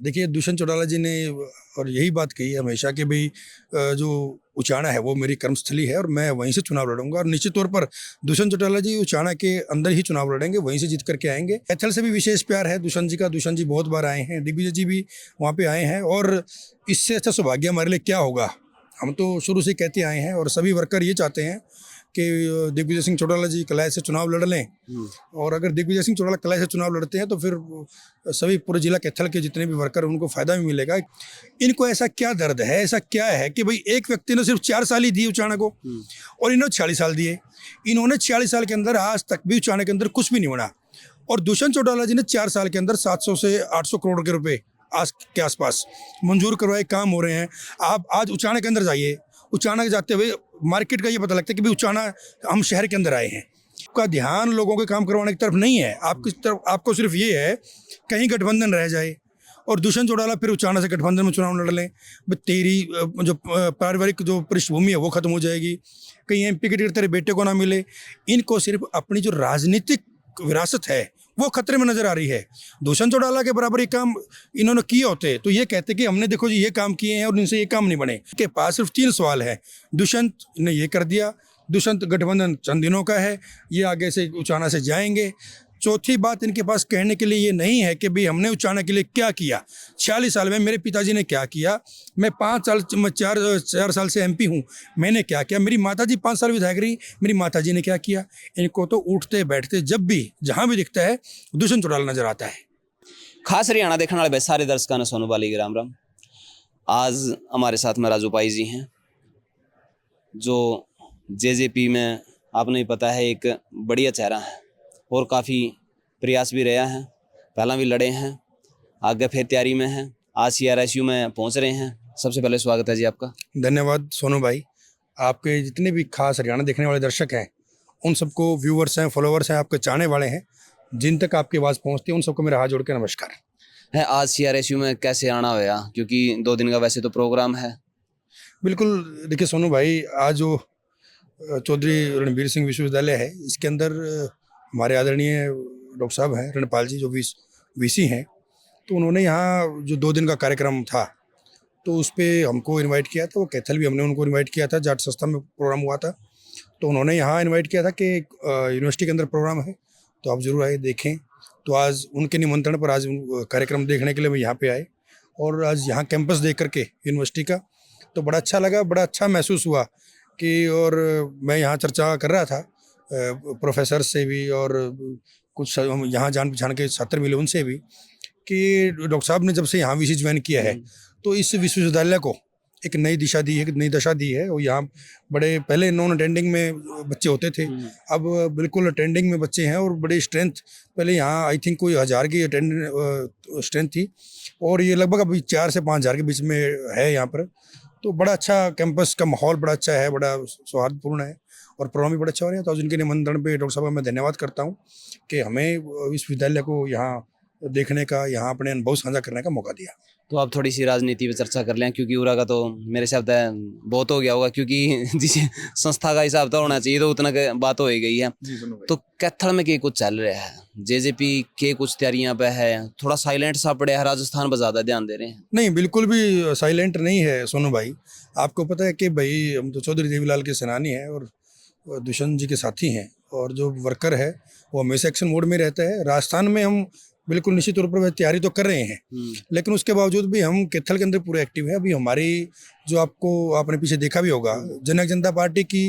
देखिए दुष्यंत चौटाला जी ने और यही बात कही है हमेशा कि भाई जो उचाना है वो मेरी कर्मस्थली है और मैं वहीं से चुनाव लड़ूंगा। और निश्चित तौर पर दुष्यंत चौटाला जी उचाना के अंदर ही चुनाव लड़ेंगे, वहीं से जीत करके आएंगे। कैथल से भी विशेष प्यार है दुष्यंत जी का। दुष्यंत जी बहुत बार आए हैं, दिग्विजय जी भी वहाँ पे आए हैं और इससे अच्छा सौभाग्य हमारे लिए क्या होगा। हम तो शुरू से कहते आए हैं और सभी वर्कर ये चाहते हैं कि दिग्विजय सिंह चौटाला जी कलाई से चुनाव लड़ लें। और अगर दिग्विजय सिंह चौटाला कलाई से चुनाव लड़ते हैं तो फिर सभी पूरे जिला कैथल के जितने भी वर्कर उनको फायदा भी मिलेगा। इनको ऐसा क्या दर्द है, ऐसा क्या है कि भाई एक व्यक्ति ने सिर्फ 4 साल ही दिए उचाना को और इन्होंने 46 साल दिए। इन्होंने 46 साल के अंदर आज तक भी उचाना के अंदर कुछ भी नहीं बना और दुष्यंत चौटाला जी ने 4 साल के अंदर 700 से 800 करोड़ के रुपए आज के आसपास मंजूर करवाए, काम हो रहे हैं। आप आज उचाना के अंदर जाइए, उचाना के जाते हुए मार्केट का ये पता लगता है कि भाई उचाना हम शहर के अंदर आए हैं। आपका ध्यान लोगों के काम करवाने की तरफ नहीं है, आपकी तरफ आपको सिर्फ ये है कहीं गठबंधन रह जाए और दुष्यंत चौटाला फिर उचाना से गठबंधन में चुनाव लड़ लें। तेरी जो पारिवारिक जो पृष्ठभूमि है वो खत्म हो जाएगी, कहीं एमपी के टिकट तेरे बेटे को ना मिले। इनको सिर्फ अपनी जो राजनीतिक विरासत है वो खतरे में नजर आ रही है। दुष्यंत चौटाला के बराबर ये काम इन्होंने किए होते तो ये कहते कि हमने देखो जी ये काम किए हैं और इनसे ये काम नहीं बने। के पास सिर्फ 3 सवाल है, दुष्यंत ने ये कर दिया, दुष्यंत गठबंधन चंद दिनों का है, ये आगे से उचाना से जाएंगे। चौथी बात इनके पास कहने के लिए ये नहीं है कि भाई हमने उचाना के लिए क्या किया, 46 साल में मेरे पिताजी ने क्या किया, मैं 4 साल से एमपी हूँ, मैंने क्या किया, मेरी माताजी 5 साल विधायक रही, मेरी माताजी ने क्या किया। इनको तो उठते बैठते जब भी जहाँ भी दिखता है दुष्यंत चौटाला नजर आता है। खास हरियाणा देखने वाले सारे दर्शकों ने सोनू बाली राम राम। आज हमारे साथ में राजू पाई जी हैं जो जेजेपी में आपने ही पता है एक बढ़िया चेहरा है और काफ़ी प्रयास भी रहा है, पहला भी लड़े हैं, आगे फिर तैयारी में हैं, आज CRSU में पहुंच रहे हैं। सबसे पहले स्वागत है जी आपका। धन्यवाद सोनू भाई। आपके जितने भी खास हरियाणा देखने वाले दर्शक हैं उन सबको, व्यूवर्स हैं, फॉलोअर्स हैं, आपके चाहने वाले हैं, जिन तक आपकी आवाज़ पहुंचती है उन सबको मेरा हाथ जोड़ के नमस्कार है। आज CRSU में कैसे आना हुआ, क्योंकि 2 दिन का वैसे तो प्रोग्राम है। बिल्कुल, देखिए सोनू भाई, आज जो चौधरी रणबीर सिंह विश्वविद्यालय है इसके अंदर हमारे आदरणीय डॉक्टर साहब हैं रणपाल जी जो VC हैं, तो उन्होंने यहाँ जो 2 दिन का कार्यक्रम था तो उस पर हमको इनवाइट किया था। वो कैथल भी हमने उनको इनवाइट किया था, जाट संस्था में प्रोग्राम हुआ था, तो उन्होंने यहाँ इनवाइट किया था कि यूनिवर्सिटी के अंदर प्रोग्राम है तो आप ज़रूर आए देखें। तो आज उनके निमंत्रण पर आज कार्यक्रम देखने के लिए मैं यहाँ पे आए और आज यहाँ कैंपस देख करके यूनिवर्सिटी का तो बड़ा अच्छा लगा, बड़ा अच्छा महसूस हुआ कि, और मैं यहाँ चर्चा कर रहा था प्रोफेसर से भी और कुछ यहाँ जान पहचान के छात्र मिले उनसे भी कि डॉक्टर साहब ने जब से यहाँ VC ज्वाइन किया है तो इस विश्वविद्यालय को एक नई दिशा दी है, एक नई दशा दी है। और यहाँ बड़े पहले नॉन अटेंडिंग में बच्चे होते थे, अब बिल्कुल अटेंडिंग में बच्चे हैं और बड़ी स्ट्रेंथ, पहले यहाँ आई थिंक कोई 1000 की स्ट्रेंथ थी और ये लगभग अभी 4 से 5000 के बीच में है यहाँ पर। तो बड़ा अच्छा कैंपस का माहौल बड़ा अच्छा है, बड़ा सौहार्दपूर्ण है और प्रोग्राम भी बड़ा अच्छा हो रहा है। तो आज उनके निमंत्रण पे डॉक्टर साहब का मैं धन्यवाद करता हूँ कि हमें विश्वविद्यालय को यहाँ देखने का, यहाँ अपने अनुभव साझा करने का मौका दिया। तो आप थोड़ी सी राजनीति पे चर्चा कर लें, क्योंकि उरा का तो मेरे हिसाब से बहुत हो गया होगा, क्योंकि जिस संस्था का हिसाब तो होना चाहिए तो उतना बात हो ही गई है। तो कैथल में के कुछ चल रहा है, जेजेपी के कुछ तैयारियां पे है, थोड़ा साइलेंट सा पड़े है, राजस्थान पर ज्यादा ध्यान दे रहे हैं? नहीं, बिल्कुल भी साइलेंट नहीं है सोनू भाई। आपको पता है कि भाई हम तो चौधरी देवीलाल के सेनानी हैं और दुष्यंत जी के साथी हैं और जो वर्कर है वो हमेशा एक्शन मोड में रहता है। राजस्थान में हम बिल्कुल निश्चित तौर पर तैयारी तो कर रहे हैं, लेकिन उसके बावजूद भी हम कैथल के अंदर पूरे एक्टिव है। अभी हमारी जो आपने पीछे देखा भी होगा, जनक जनता पार्टी की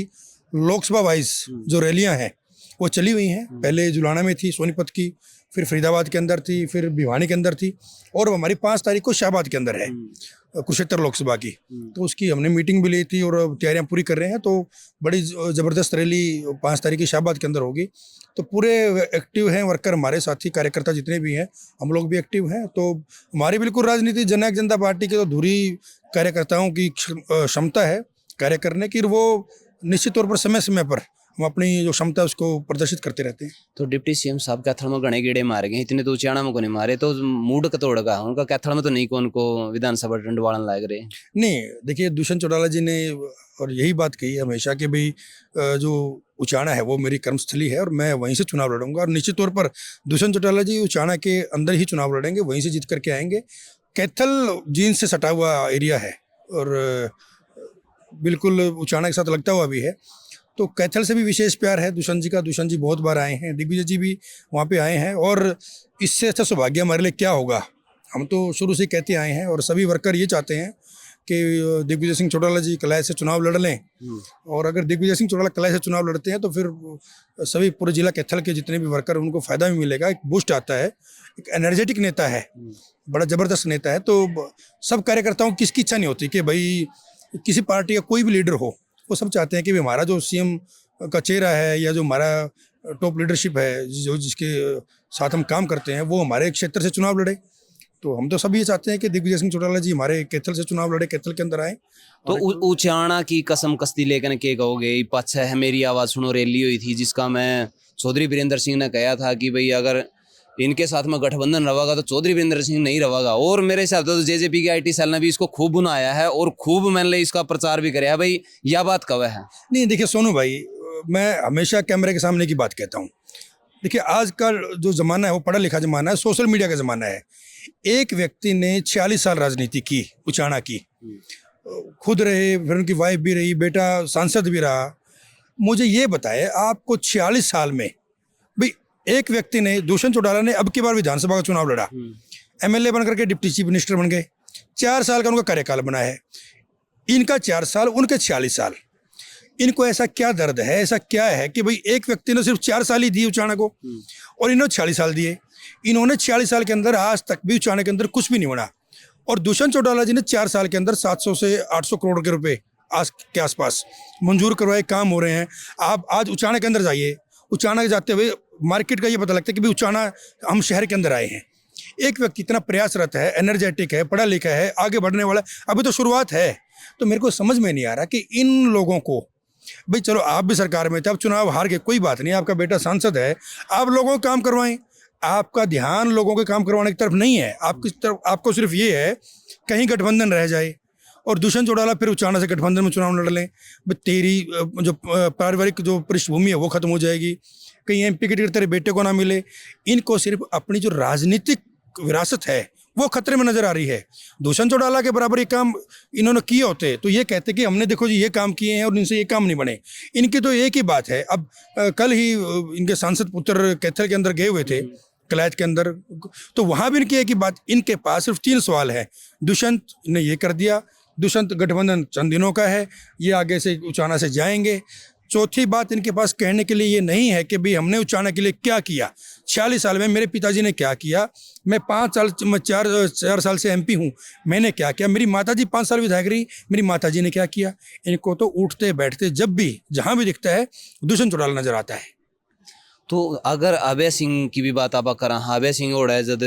लोकसभा वाइज जो रैलियां हैं वो चली हुई हैं। पहले जुलाना में थी, सोनीपत की, फिर फरीदाबाद के अंदर थी, फिर भिवानी के अंदर थी और हमारी 5 तारीख को शाहबाद के अंदर है कुरुक्षेत्र लोकसभा की। तो उसकी हमने मीटिंग भी ली थी और तैयारियां पूरी कर रहे हैं। तो बड़ी ज़बरदस्त रैली 5 तारीख की शाहबाद के अंदर होगी। तो पूरे एक्टिव हैं वर्कर, हमारे साथी कार्यकर्ता जितने भी हैं, हम लोग भी एक्टिव हैं। तो हमारी बिल्कुल राजनीति जननायक जनता पार्टी के तो धुरी कार्यकर्ताओं की क्षमता है कार्य करने की, वो निश्चित तौर पर समय समय पर हम अपनी जो क्षमता है उसको प्रदर्शित करते रहते हैं। तो डिप्टी CM साहब कैथल में घने कीड़े मारे गए, इतने तो उचाना में को नहीं मारे, तो मूड कतोड़गा उनका कैथल में तो नहीं को उनको विधानसभा डंडवाड़न लाग रहे? नहीं, देखिए दुष्यंत चौटाला जी ने और यही बात कही है हमेशा कि भाई जो उचाना है वो मेरी कर्मस्थली है और मैं वहीं से चुनाव लड़ूंगा। और निश्चित तौर पर दुष्यंत चौटाला जी उचाना के अंदर ही चुनाव लड़ेंगे, वहीं से जीत करके आएंगे। कैथल जींद से सटा हुआ एरिया है और बिल्कुल उचाना के साथ लगता हुआ भी है। तो कैथल से भी विशेष प्यार है दुष्यंत जी का। दुष्यंत जी बहुत बार आए हैं, दिग्विजय जी भी वहाँ पे आए हैं, और इससे अच्छा सौभाग्य हमारे लिए क्या होगा। हम तो शुरू से कहते आए हैं और सभी वर्कर ये चाहते हैं कि दिग्विजय सिंह चौटाला जी कलाई से चुनाव लड़ लें, और अगर दिग्विजय सिंह चौटाला कलाई से चुनाव लड़ते हैं तो फिर सभी पूरे जिला कैथल के जितने भी वर्कर उनको फ़ायदा भी मिलेगा। एक बूस्ट आता है, एक एनर्जेटिक नेता है, बड़ा ज़बरदस्त नेता है। तो सब कार्यकर्ताओं की किसकी इच्छा नहीं होती कि भाई किसी पार्टी का कोई भी लीडर हो, वो सब चाहते हैं कि हमारा जो सीएम का चेहरा है या जो हमारा टॉप लीडरशिप है, जो जिसके साथ हम काम करते हैं, वो हमारे क्षेत्र से चुनाव लड़े। तो हम तो सब ये चाहते हैं कि दिग्विजय सिंह चौटाला जी हमारे कैथल से चुनाव लड़े, कैथल के अंदर आए। तो उचाना की कसम कस्ती लेकर के कहोगे, पाछे है मेरी आवाज़ सुनो रैली हुई थी जिसका मैं चौधरी वीरेंद्र सिंह ने कहा था कि भाई अगर इनके साथ में गठबंधन रहेगा तो चौधरी वीरेंद्र सिंह नहीं रहेगा, और मेरे हिसाब से तो जेजेपी की आईटी सेल ने भी इसको खूब बुनाया है और खूब मैंने इसका प्रचार भी कराया। भाई यह बात कब है? नहीं देखिए सोनू भाई, मैं हमेशा कैमरे के सामने की बात कहता हूँ। देखिए आज का जो ज़माना है वो पढ़ा लिखा ज़माना है, सोशल मीडिया का ज़माना है। एक व्यक्ति ने 46 साल राजनीति की, उचाना की, खुद रहे, फिर उनकी वाइफ भी रही, बेटा सांसद भी रहा। मुझे ये बताए आपको 46 साल में भाई एक व्यक्ति ने, दुष्यंत चौटाला ने अब की बार विधानसभा का चुनाव लड़ा, एमएलए बनकर के डिप्टी चीफ मिनिस्टर बन गए, 4 साल का उनका कार्यकाल बना है। इनका 4 साल, उनके 46 साल। इनको ऐसा क्या दर्द है, ऐसा क्या है कि भाई एक व्यक्ति ने सिर्फ 4 साल ही दिए उचाना को और इन्होंने 46 साल दिए। इन्होंने 46 साल के अंदर आज तक भी उचाना के अंदर कुछ भी नहीं बना, और दुष्यंत चौटाला जी ने 4 साल के अंदर 700 से 800 करोड़ के रुपए आज के आसपास मंजूर करवाए, काम हो रहे हैं। आप आज उचाना के अंदर जाइए, उचाना के जाते हुए मार्केट का ये पता लगता है कि भाई उचाना हम शहर के अंदर आए हैं। एक व्यक्ति इतना प्रयासरत है, एनर्जेटिक है, पढ़ा लिखा है, आगे बढ़ने वाला, अभी तो शुरुआत है। तो मेरे को समझ में नहीं आ रहा कि इन लोगों को, भाई चलो आप भी सरकार में थे, आप चुनाव हार गए, कोई बात नहीं, आपका बेटा सांसद है, आप लोगों का काम करवाएं। आपका ध्यान लोगों के काम करवाने की तरफ नहीं है, आपकी तरफ, आपको सिर्फ ये है कहीं गठबंधन रह जाए और दुष्यंत चौटाला फिर उचाना से गठबंधन में चुनाव लड़ लें। तेरी जो पारिवारिक जो पृष्ठभूमि है वो खत्म हो जाएगी, कहीं एमपी की टिकट तेरे बेटे को ना मिले। इनको सिर्फ अपनी जो राजनीतिक विरासत है वो खतरे में नजर आ रही है। दुष्यंत चौटाला के बराबर ये काम इन्होंने किए होते तो ये कहते कि हमने देखो जी ये काम किए हैं और इनसे ये काम नहीं बने। इनकी तो एक ही बात है। अब कल ही इनके सांसद पुत्र कैथल के अंदर गए हुए थे, कलायत के अंदर, तो वहाँ भी इनकी एक ही बात, इनके पास सिर्फ 3 सवाल है। दुष्यंत ने ये कर दिया, दुष्यंत गठबंधन चंद दिनों का है, ये आगे से उचाना से जाएंगे। चौथी बात इनके पास कहने के लिए ये नहीं है कि भाई हमने उचाना के लिए क्या किया, 46 साल में मेरे पिताजी ने क्या किया, मैं 4 साल से एमपी हूँ, मैंने क्या किया, मेरी माताजी 5 साल विधायक रही, मेरी माताजी ने क्या किया। इनको तो उठते बैठते जब भी जहाँ भी दिखता है दुष्यंत चौटाला नजर आता है। तो अगर अभय सिंह की भी बात आप करा, अभय सिंह और जब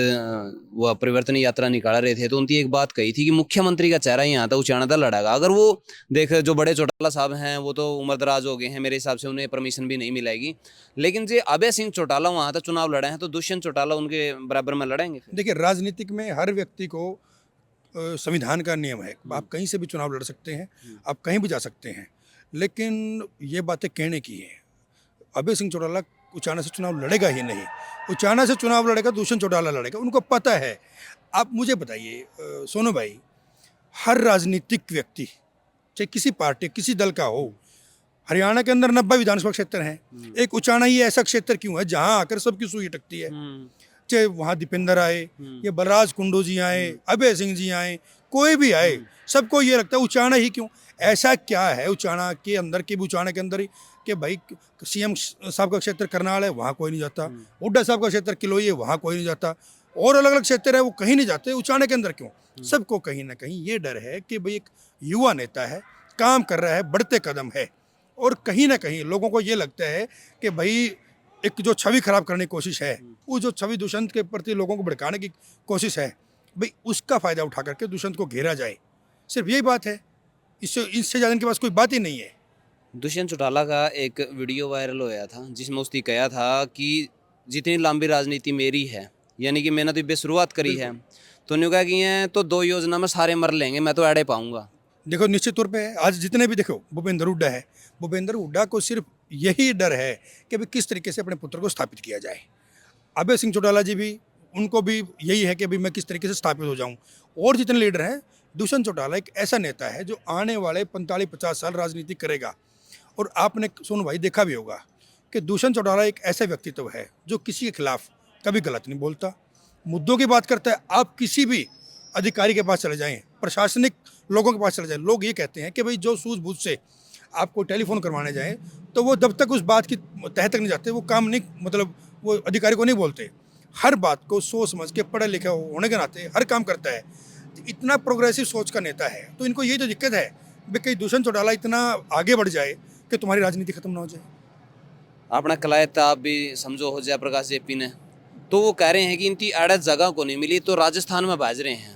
वो परिवर्तन यात्रा निकाल रहे थे तो उनकी एक बात कही थी कि मुख्यमंत्री का चेहरा यहाँ था उचाना था लड़ागा। अगर वो देख जो बड़े चौटाला साहब हैं वो तो उम्र दराज हो गए हैं, मेरे हिसाब से उन्हें परमिशन भी नहीं मिलेगी, लेकिन जो अभय सिंह चौटाला वहाँ था चुनाव लड़े हैं तो दुष्यंत चौटाला उनके बराबर में लड़ेंगे। देखिए राजनीतिक में हर व्यक्ति को संविधान का नियम है, आप कहीं से भी चुनाव लड़ सकते हैं, आप कहीं भी जा सकते हैं, लेकिन ये बातें कहने की है। अभय सिंह चौटाला उचाना से चुनाव लड़ेगा ही नहीं, उचाना से चुनाव लड़ेगा दुष्यंत चौटाला लड़ेगा, उनको पता है। आप मुझे बताइए सोनू भाई, हर राजनीतिक व्यक्ति चाहे किसी पार्टी किसी दल का हो, हरियाणा के अंदर 90 विधानसभा क्षेत्र हैं, एक उचाना ही ऐसा क्षेत्र क्यों है जहां आकर सबकी सुई अटकती है। चाहे वहाँ दीपेंद्र आए या बलराज कुंडू जी आए, अभय सिंह जी आए, कोई भी आए, सबको ये लगता है उचाना ही क्यों। ऐसा क्या है उचाना के अंदर कि उचाना के अंदर ही कि भाई सीएम साहब का क्षेत्र करनाल है वहाँ कोई नहीं जाता, हुड्डा साहब का क्षेत्र किलोई है वहाँ कोई नहीं जाता, और अलग अलग क्षेत्र है वो कहीं नहीं जाते, उचाना के अंदर क्यों। सबको कहीं ना कहीं ये डर है कि भाई एक युवा नेता है, काम कर रहा है, बढ़ते कदम है, और कहीं ना कहीं लोगों को ये लगता है कि भाई एक जो छवि खराब करने की कोशिश है, वो जो छवि दुष्यंत के प्रति लोगों को भड़काने की कोशिश है, भाई उसका फ़ायदा उठा करके दुष्यंत को घेरा जाए, सिर्फ यही बात है। इससे ज़्यादा इनके पास कोई बात ही नहीं है। दुष्यंत चौटाला का एक वीडियो वायरल होया था जिसमें उसने कहा था कि जितनी लंबी राजनीति मेरी है, यानी कि मैंने तो बेशुरुआत करी है, तो उन्होंने कहा कि ये तो 2 योजना में सारे मर लेंगे, मैं तो एड़े पाऊंगा। देखो निश्चित तौर पे आज जितने भी देखो भूपेंद्र हुड्डा है, भूपेंद्र हुड्डा को सिर्फ यही डर है कि भाई किस तरीके से अपने पुत्र को स्थापित किया जाए। अभय सिंह चौटाला जी भी उनको भी यही है कि भाई मैं किस तरीके से स्थापित हो जाऊं। और जितने लीडर हैं, दुष्यंत चौटाला एक ऐसा नेता है जो आने वाले 45-50 साल राजनीति करेगा। और आपने सोनू भाई देखा भी होगा कि दुष्यंत चौटाला एक ऐसा व्यक्तित्व है जो किसी के खिलाफ कभी गलत नहीं बोलता, मुद्दों की बात करता है। आप किसी भी अधिकारी के पास चले जाएं, प्रशासनिक लोगों के पास चले जाएं, लोग ये कहते हैं कि भाई जो सूझबूझ से आपको टेलीफोन करवाने जाएं तो वो जब तक उस बात की तह तक नहीं जाते वो काम नहीं, मतलब वो अधिकारी को नहीं बोलते। हर बात को सोच समझ के पढ़े लिखे होने के नाते हर काम करता है। इतना प्रोग्रेसिव सोच का नेता है, तो इनको यही तो दिक्कत है भाई कहीं दुष्यंत चौटाला इतना आगे बढ़ जाए कि तुम्हारी राजनीति खत्म ना हो जाए। अपना कलायत आप भी समझो हो जाए प्रकाश जेपी ने, तो वो कह रहे हैं कि इनकी अड़द जगह को नहीं मिली तो राजस्थान में भेज रहे हैं।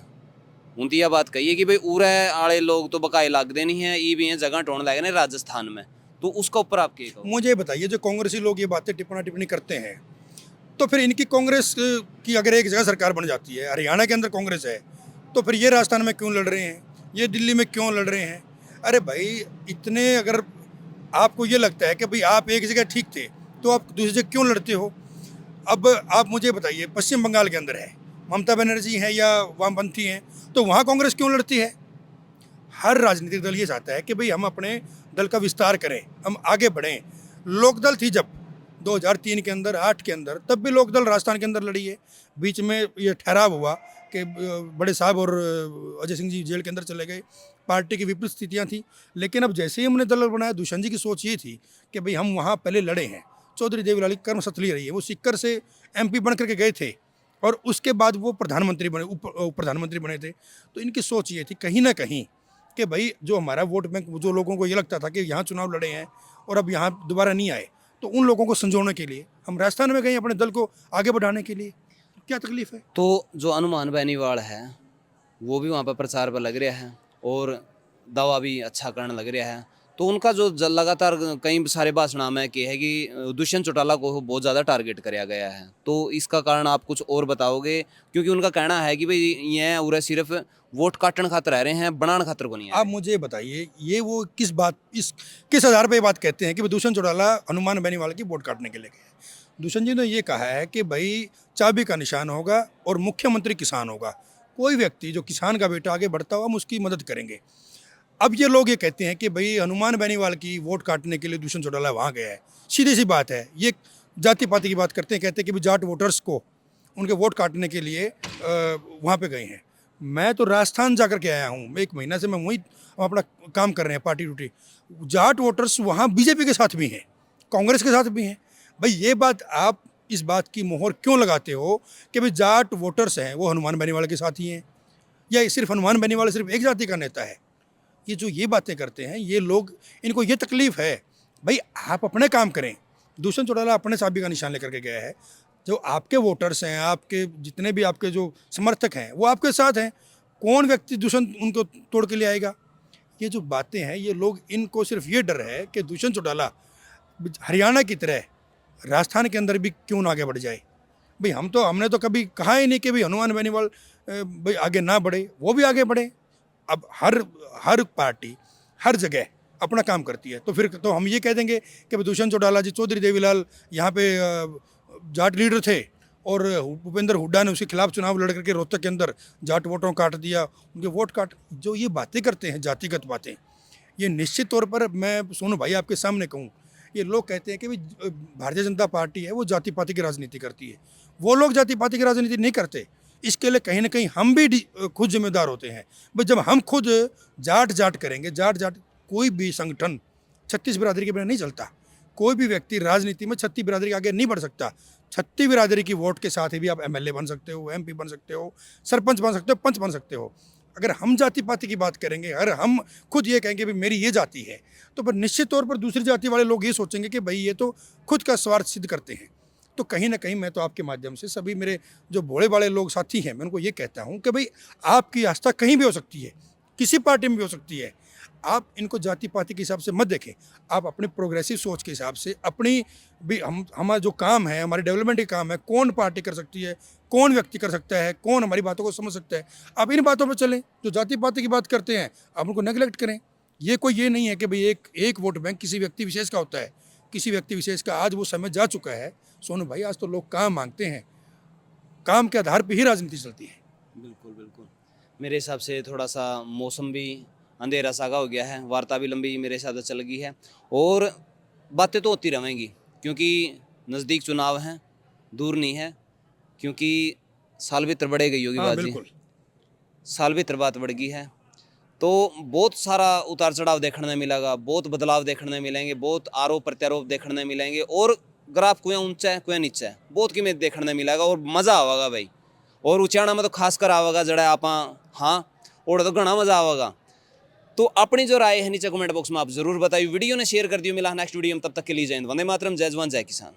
उनकी यह बात कही है कि भाई उरे आड़े लोग तो बकाई लाग देनी है, ई भी हैं जगह ढूंढ लगे ना राजस्थान में, तो उसका ऊपर आप क्या कहो? मुझे बताइए, जो कांग्रेसी लोग ये बातें टिप्पणी करते हैं, तो फिर इनकी कांग्रेस की अगर एक जगह सरकार बन जाती है, हरियाणा के अंदर कांग्रेस है, तो फिर ये राजस्थान में क्यों लड़ रहे हैं, ये दिल्ली में क्यों लड़ रहे हैं? अरे भाई, इतने अगर आपको ये लगता है कि भाई आप एक जगह ठीक थे तो आप दूसरी जगह क्यों लड़ते हो? अब आप मुझे बताइए, पश्चिम बंगाल के अंदर है, ममता बनर्जी हैं या वामपंथी हैं, तो वहाँ कांग्रेस क्यों लड़ती है? हर राजनीतिक दल ये चाहता है कि भाई हम अपने दल का विस्तार करें, हम आगे बढ़ें। लोकदल थी जब 2003 के अंदर, 8 के अंदर, तब भी लोकदल राजस्थान के अंदर लड़ी है। बीच में ये ठहराव हुआ कि बड़े साहब और अजय सिंह जी जेल के अंदर चले गए, पार्टी की विपरीत स्थितियाँ थी। लेकिन अब जैसे ही हमने दल बनाया, दुष्यंत जी की सोच ये थी कि भाई हम वहाँ पहले लड़े हैं। चौधरी देवीलाल की कर्मस्थली रही है, वो सीकर से MP बन करके गए थे और उसके बाद वो प्रधानमंत्री बने, उप प्रधानमंत्री बने थे। तो इनकी सोच ये थी कहीं ना कहीं कि भाई जो हमारा वोट बैंक, जो लोगों को ये लगता था कि यहाँ चुनाव लड़े हैं और अब यहाँ दोबारा नहीं आए, तो उन लोगों को संजोने के लिए हम राजस्थान में गए, अपने दल को आगे बढ़ाने के लिए। क्या तकलीफ है? तो जो हनुमान बेनीवाल है वो भी वहाँ पर प्रचार पर लग रहा है और दावा भी अच्छा करने लग रहा है, तो उनका जो लगातार कई सारे भाषण में कि है कि दुष्यंत चौटाला को बहुत ज़्यादा टारगेट कराया गया है, तो इसका कारण आप कुछ और बताओगे? क्योंकि उनका कहना है कि भाई ये उरे सिर्फ वोट काटने खातर रह रहे हैं, बनाने खातर को नहीं। आप मुझे बताइए, ये वो किस आधार पे ये बात कहते हैं कि दुष्यंत चौटाला हनुमान बेनीवाल की वोट काटने के लिए गए? दुष्यंत जी ने ये कहा है कि भाई चाबी का निशान होगा और मुख्यमंत्री किसान होगा। कोई व्यक्ति जो किसान का बेटा आगे बढ़ता हुआ, हम उसकी मदद करेंगे। अब ये लोग ये कहते हैं कि भाई हनुमान बेनीवाल की वोट काटने के लिए दुष्यंत चौटाला वहाँ गया है। सीधी सी बात है, ये जाति पाति की बात करते हैं, कहते हैं कि भाई जाट वोटर्स को उनके वोट काटने के लिए वहाँ पे गए हैं। मैं तो राजस्थान जा कर के आया हूँ, 1 महीना से मैं वहीं अपना काम कर रहे हैं, पार्टी ड्यूटी। जाट वोटर्स वहाँ BJP के साथ भी हैं, कांग्रेस के साथ भी हैं। भाई ये बात, आप इस बात की मोहर क्यों लगाते हो कि भाई जाट वोटर्स हैं वो हनुमान बेनीवाल के साथ ही हैं, या सिर्फ हनुमान बेनीवाल सिर्फ एक जाति का नेता है? ये जो ये बातें करते हैं ये लोग, इनको ये तकलीफ है। भाई आप अपने काम करें। दुष्यंत चौटाला अपने चाबी का निशान लेकर के गया है। जो आपके वोटर्स हैं, आपके जितने भी आपके जो समर्थक हैं, वो आपके साथ हैं। कौन व्यक्ति दुष्यंत उनको तोड़ के ले आएगा? ये जो बातें हैं, ये लोग, इनको सिर्फ ये डर है कि दुष्यंत चौटाला हरियाणा की तरह राजस्थान के अंदर भी क्यों ना आगे बढ़ जाए। भाई हमने तो कभी कहा ही नहीं कि भाई हनुमान बेनीवाल भाई आगे ना बढ़े, वो भी आगे बढ़े। अब हर पार्टी हर जगह अपना काम करती है, तो फिर तो हम ये कह देंगे कि भाई दुष्यंत चौटाला जी, चौधरी देवीलाल यहाँ पे जाट लीडर थे और भूपेंद्र हुड्डा ने उसके खिलाफ चुनाव लड़ करके रोहतक के अंदर जाट वोटों काट दिया, उनके वोट काट। जो ये बातें करते हैं, जातिगत बातें, ये निश्चित तौर पर, मैं सोनू भाई आपके सामने कहूँ, ये लोग कहते हैं कि भाई भारतीय जनता पार्टी है वो जाति पाति की राजनीति करती है। वो लोग जाति पाति की राजनीति नहीं करते। इसके लिए कहीं ना कहीं हम भी खुद जिम्मेदार होते हैं। भाई जब हम खुद जाट करेंगे, जाट कोई भी संगठन 36 बिरादरी के बिना नहीं चलता। कोई भी व्यक्ति राजनीति में 36 बिरादरी के आगे नहीं बढ़ सकता। 36 बिरादरी की वोट के साथ ही भी आप MLA बन सकते हो, MP बन सकते हो, सरपंच बन सकते हो, पंच बन सकते हो। अगर हम जाति पाति की बात करेंगे, अगर हम खुद ये कहेंगे भाई मेरी ये जाति है, तो फिर निश्चित तौर पर दूसरी जाति वाले लोग ये सोचेंगे कि भाई ये तो खुद का स्वार्थ सिद्ध करते हैं। तो कहीं ना कहीं मैं तो आपके माध्यम से सभी मेरे जो भोले भाले लोग साथी हैं, मैं उनको ये कहता हूँ कि भाई आपकी आस्था कहीं भी हो सकती है, किसी पार्टी में भी हो सकती है। आप इनको जाति पाति के हिसाब से मत देखें। आप अपनी प्रोग्रेसिव सोच के हिसाब से, अपनी भी हमारा जो काम है, हमारे डेवलपमेंट के काम है, कौन पार्टी कर सकती है, कौन व्यक्ति कर सकता है, कौन हमारी बातों को समझ सकता है, आप इन बातों पर चलें। जो जाति पाति की बात करते हैं आप उनको नेगलेक्ट करें। ये नहीं है कि भाई एक वोट बैंक किसी व्यक्ति विशेष का होता है, किसी व्यक्ति विशेष का। आज वो समय जा चुका है सोनू भाई, आज तो लोग काम मांगते हैं, काम के आधार पर ही राजनीति चलती है। बिल्कुल बिल्कुल। मेरे हिसाब से थोड़ा सा मौसम भी अंधेरा सागा हो गया है, वार्ता भी लंबी मेरे हिसाब से चल गई है और बातें तो होती रहेंगी क्योंकि नज़दीक चुनाव हैं, दूर नहीं है, क्योंकि साल भीतर बढ़े गई होगी हाँ बात जी, बिल्कुल। साल भीतर बात बढ़ गई है तो बहुत सारा उतार चढ़ाव देखने मिलेगा, बहुत बदलाव देखने मिलेंगे, बहुत आरोप प्रत्यारोप देखने मिलेंगे और ग्राफ कोई ऊंचा है कोई नीचा है, बहुत कीमत देखने मिलेगा और मज़ा आवेगा भाई। और उचाणा में तो खासकर आवेगा जड़ा आप हाँ और तो घना मज़ा आवेगा। तो अपनी जो राय है नीचे कमेंट बॉक्स में आप जरूर बताइए, वीडियो ने शेयर कर दियो। मिला नेक्स्ट वीडियो में, तब तक के लिए जय हिंद, वंदे मातरम, जय जवान जय किसान।